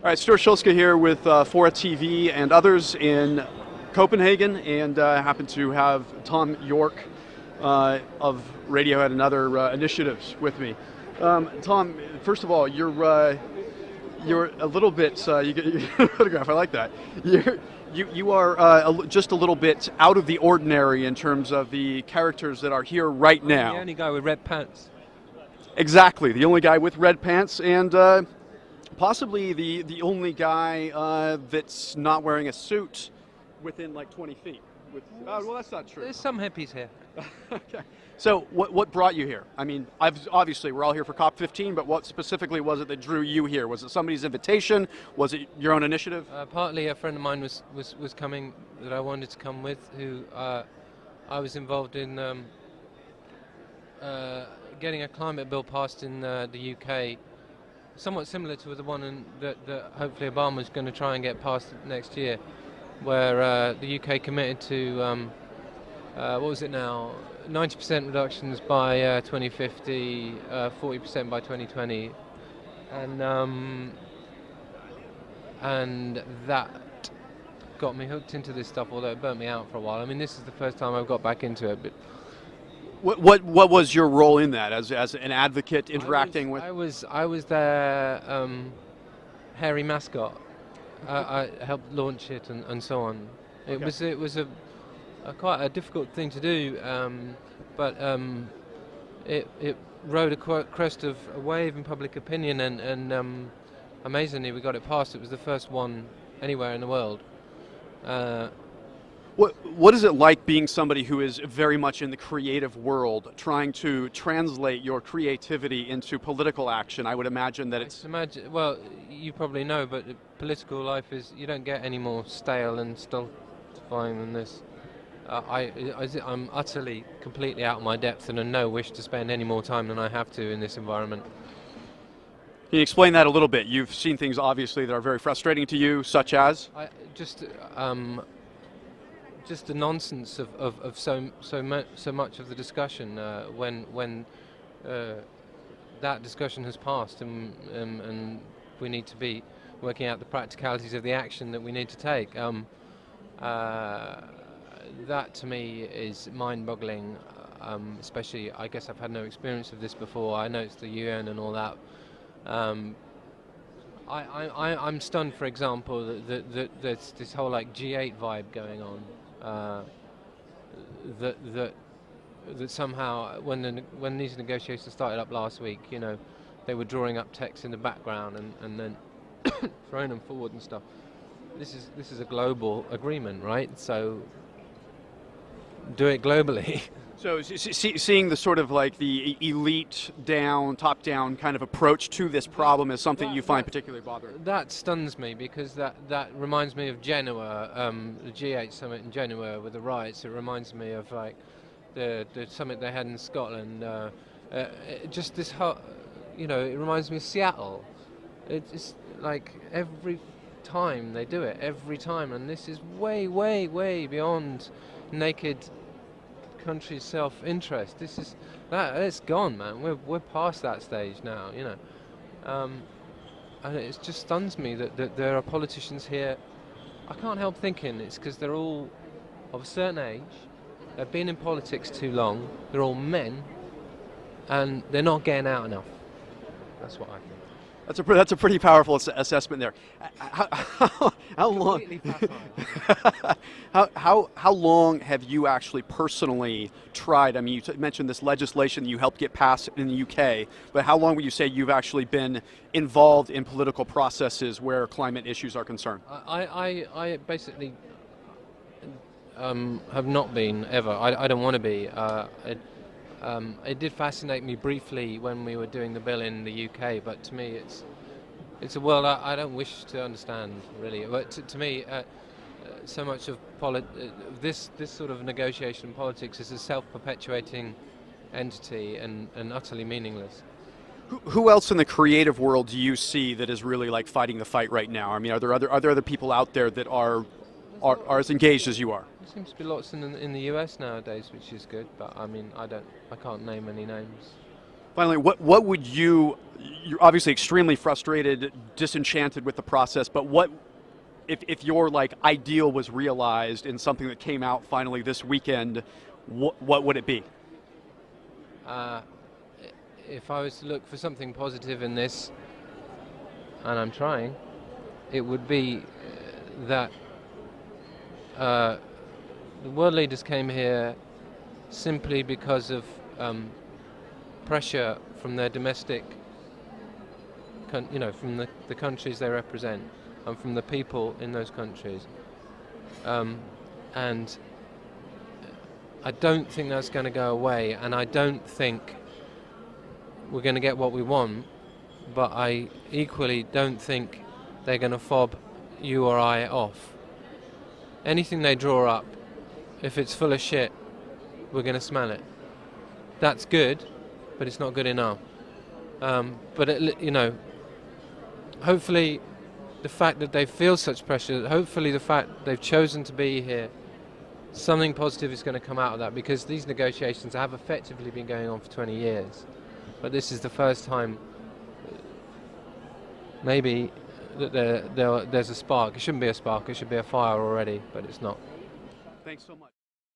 All right, Stuart Schulzke here with Fora TV and others in Copenhagen, and happen to have Thom Yorke of Radiohead and other initiatives with me. Thom, first of all, you're a little bit. You get a photograph. I like that. You are just a little bit out of the ordinary in terms of the characters that are here right now. The only guy with red pants. Exactly, the only guy with red pants, and possibly the only guy that's not wearing a suit within like 20 feet. Well, that's not true. There's some hippies here. Okay. So what brought you here? I mean, obviously we're all here for COP15, but what specifically was it that drew you here? Was it somebody's invitation? Was it your own initiative? Partly a friend of mine was coming that I wanted to come with, who I was involved in getting a climate bill passed in the UK, somewhat similar to the one that hopefully Obama's going to try and get passed next year, where the UK committed to, what was it now, 90% reductions by 2050, 40% by 2020, and that got me hooked into this stuff, although it burnt me out for a while. I mean, this is the first time I've got back into it. But What was your role in that as an advocate interacting with? I was their hairy mascot. I helped launch it and so on. It was a quite a difficult thing to do, but it rode a crest of a wave in public opinion, and amazingly we got it passed. It was the first one anywhere in the world. What is it like being somebody who is very much in the creative world, trying to translate your creativity into political action? I would imagine that well, you probably know, but political life is, you don't get any more stale and stultifying than this. I'm utterly, completely out of my depth and have no wish to spend any more time than I have to in this environment. Can you explain that a little bit? You've seen things obviously that are very frustrating to you, such as? Just the nonsense of so much of the discussion when that discussion has passed, and we need to be working out the practicalities of the action that we need to take. That to me is mind-boggling, especially, I guess I've had no experience of this before. I know it's the UN and all that. I'm stunned, for example, that there's this whole like G8 vibe going on. That somehow, when these negotiations started up last week, you know, they were drawing up texts in the background and then throwing them forward and stuff. This is a global agreement, right? So do it globally. So seeing the sort of like the elite top-down kind of approach to this problem is something you find particularly bothering. That stuns me, because that reminds me of Genoa, the G8 summit in Genoa with the riots. It reminds me of like the summit they had in Scotland. Just this whole, you know, it reminds me of Seattle. It's like every time they do it, every time, and this is way, way, way beyond naked country's self-interest. It's gone, man. We're past that stage now, you know. And it just stuns me that there are politicians here. I can't help thinking it's because they're all of a certain age, they've been in politics too long, they're all men, and they're not getting out enough. That's what I think. That's a pretty powerful assessment there. How long? How long have you actually personally tried? I mean, you mentioned this legislation that you helped get passed in the UK, but how long would you say you've actually been involved in political processes where climate issues are concerned? I basically have not been ever. I don't want to be. It did fascinate me briefly when we were doing the bill in the UK, but to me it's a world I don't wish to understand, really. But to me, so much of this sort of negotiation politics is a self-perpetuating entity and utterly meaningless. Who else in the creative world do you see that is really like fighting the fight right now? I mean, are there other people out there that are as engaged as you are? There seems to be lots in the US nowadays, which is good. But I mean, I can't name any names. Finally, what would you're obviously extremely frustrated, disenchanted with the process, but what if your like ideal was realized in something that came out finally this weekend, what would it be? Uh, if I was to look for something positive in this, and I'm trying, it would be that the world leaders came here simply because of pressure from their domestic, from the countries they represent and from the people in those countries. And I don't think that's going to go away, and I don't think we're going to get what we want, but I equally don't think they're going to fob you or I off. Anything they draw up, if it's full of shit, we're going to smell it. That's good, but it's not good enough. Hopefully the fact that they feel such pressure, hopefully the fact they've chosen to be here, something positive is going to come out of that, because these negotiations have effectively been going on for 20 years. But this is the first time, maybe, that there's a spark. It shouldn't be a spark, it should be a fire already, but it's not. Thanks so much.